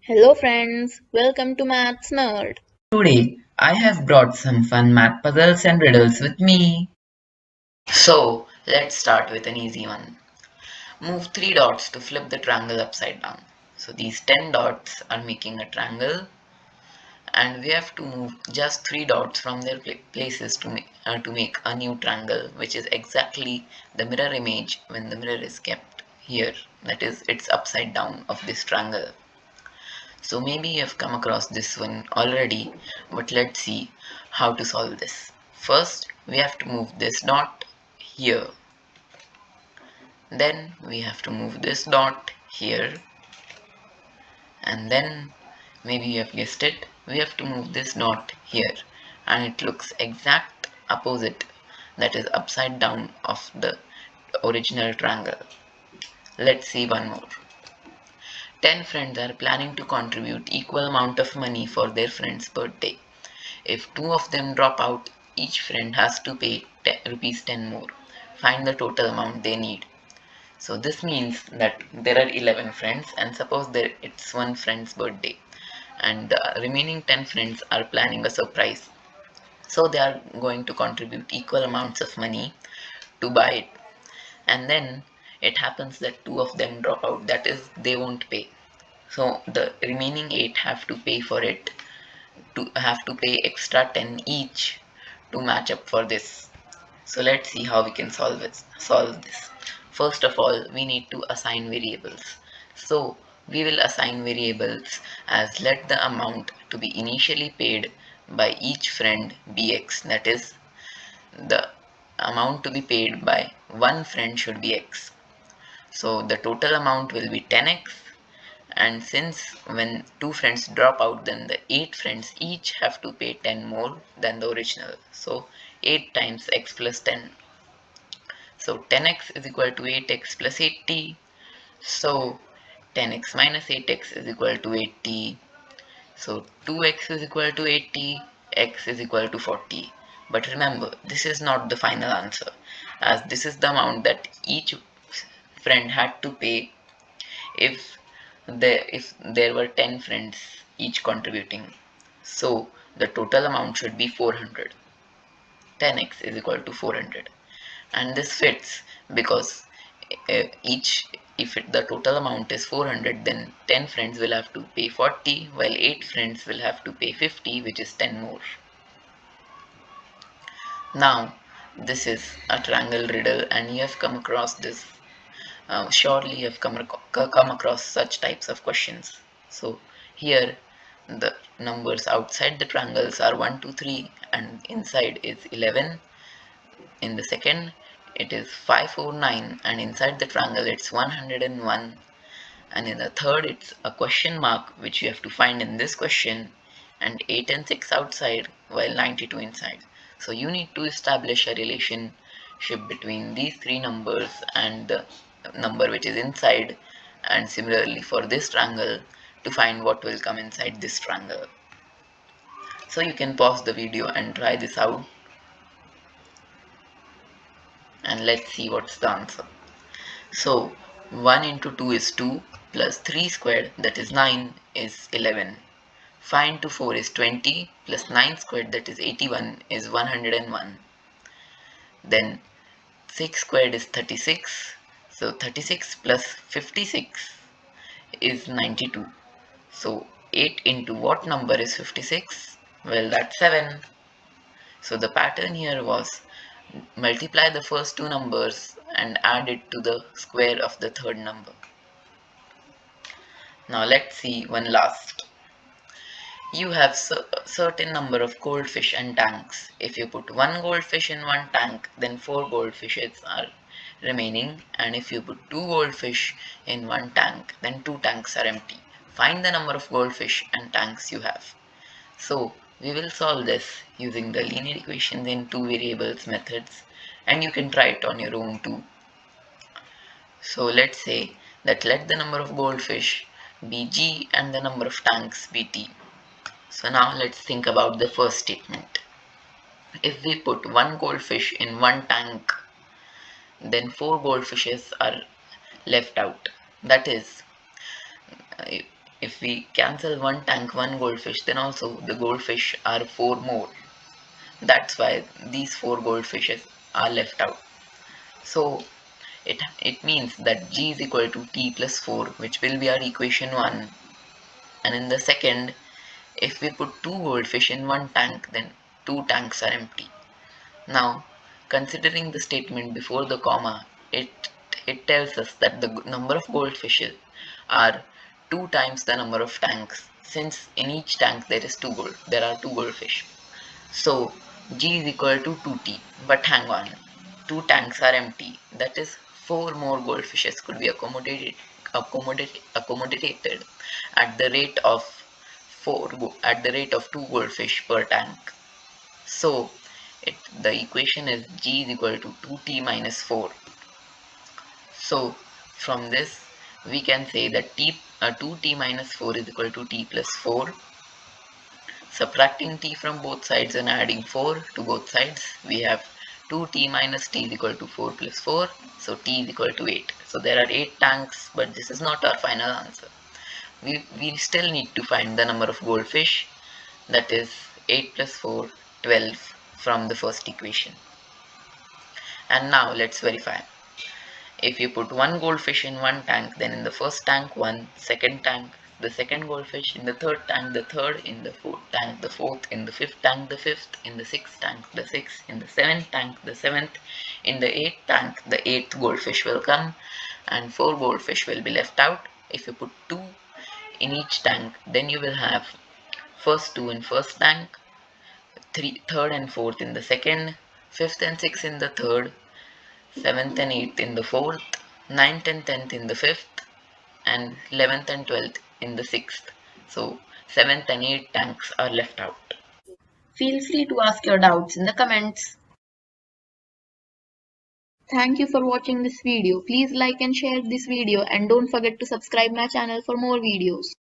Hello friends, welcome to Maths Nerd. Today, I have brought some fun math puzzles and riddles with me. So, let's start with an easy one. Move 3 dots to flip the triangle upside down. So, these 10 dots are making a triangle, and we have to move just 3 dots from their places to make a new triangle, which is exactly the mirror image when the mirror is kept here. That is, it's upside down of this triangle. So maybe you have come across this one already, but let's see how to solve this. First, we have to move this dot here. Then we have to move this dot here. And then, maybe you have guessed it, we have to move this dot here. And it looks exact opposite, that is upside down of the original triangle. Let's see one more. 10 friends are planning to contribute equal amount of money for their friend's birthday. If two of them drop out, each friend has to pay rupees 10 more. Find the total amount they need. So this means that there are 11 friends, and suppose there it's one friend's birthday, and the remaining 10 friends are planning a surprise. So they are going to contribute equal amounts of money to buy it. And then it happens that two of them drop out, that is, they won't pay. So the remaining 8 have to pay for it, to have to pay extra 10 each to match up for this. So let's see how we can solve this. First of all, we need to assign variables. So we will assign variables as let the amount to be initially paid by each friend be x, that is, the amount to be paid by one friend should be x. So the total amount will be 10x, and since when two friends drop out, then the 8 friends each have to pay 10 more than the original. So 8 times x plus 10. So 10x is equal to 8x plus 80. So 10x minus 8x is equal to 80. So 2x is equal to 80, x is equal to 40. But remember, this is not the final answer, as this is the amount that each friend had to pay if there were 10 friends each contributing. So the total amount should be 400. 10x is equal to 400, and this fits because each if the total amount is 400, then 10 friends will have to pay 40, while 8 friends will have to pay 50, which is 10 more. Now this is a triangle riddle, and you have come across this. Surely you have come across such types of questions. So here the numbers outside the triangles are 1, 2, 3, and inside is 11. In the second it is 5, 4, 9, and inside the triangle it's 101. And in the third it's a question mark, which you have to find in this question, and 8 and 6 outside while 92 inside. So you need to establish a relationship between these three numbers and the number which is inside, and similarly for this triangle to find what will come inside this triangle. So you can pause the video and try this out, and let's see what's the answer. So 1 into 2 is 2, plus 3 squared, that is 9, is 11. 5 into 4 is 20, plus 9 squared, that is 81, is 101. Then 6 squared is 36, so 36 plus 56 is 92. So 8 into what number is 56? Well, that's 7. So the pattern here was multiply the first two numbers and add it to the square of the third number. Now let's see one last. You have a certain number of goldfish and tanks. If you put one goldfish in one tank, then 4 goldfishes are remaining, and if you put 2 goldfish in one tank, then 2 tanks are empty. Find the number of goldfish and tanks you have. So we will solve this using the linear equations in two variables methods, and you can try it on your own too. So let's say that let the number of goldfish be g and the number of tanks be t. So now let's think about the first statement. If we put one goldfish in one tank, then 4 goldfishes are left out. That is, If we cancel one tank, one goldfish, then also the goldfish are 4 more. That's why these 4 goldfishes are left out. So it means that g is equal to t plus 4, which will be our equation 1. And in the second, if we put 2 goldfish in one tank, then 2 tanks are empty. Now, considering the statement before the comma, it tells us that the number of goldfishes are 2 times the number of tanks, since in each tank there are 2 goldfish. So G is equal to 2T. But hang on, 2 tanks are empty. That is 4 more goldfishes could be accommodated at the rate of 2 goldfish per tank. So the equation is G is equal to 2T minus 4. So from this we can say that 2T minus 4 is equal to T plus 4. Subtracting t from both sides and adding 4 to both sides, we have 2t minus t is equal to 4 plus 4, so t is equal to 8. So there are 8 tanks, but this is not our final answer. We still need to find the number of goldfish, that is 8 plus 4, 12 from the first equation. And now let's verify. If you put one goldfish in one tank, then in the first tank one, second tank the second goldfish, in the third tank the third, in the fourth tank the fourth, in the fifth tank the fifth, in the sixth tank the sixth, in the seventh tank the seventh, in the eighth tank the eighth goldfish will come, and 4 goldfish will be left out. If you put 2 in each tank, then you will have first 2 in first tank, third and fourth in the second, fifth and sixth in the third, 7th and 8th in the 4th, 9th and 10th in the 5th, and 11th and 12th in the 6th. So 7th and 8th tanks are left out. Feel free to ask your doubts in the comments. Thank you for watching this video. Please like and share this video and don't forget to subscribe my channel for more videos.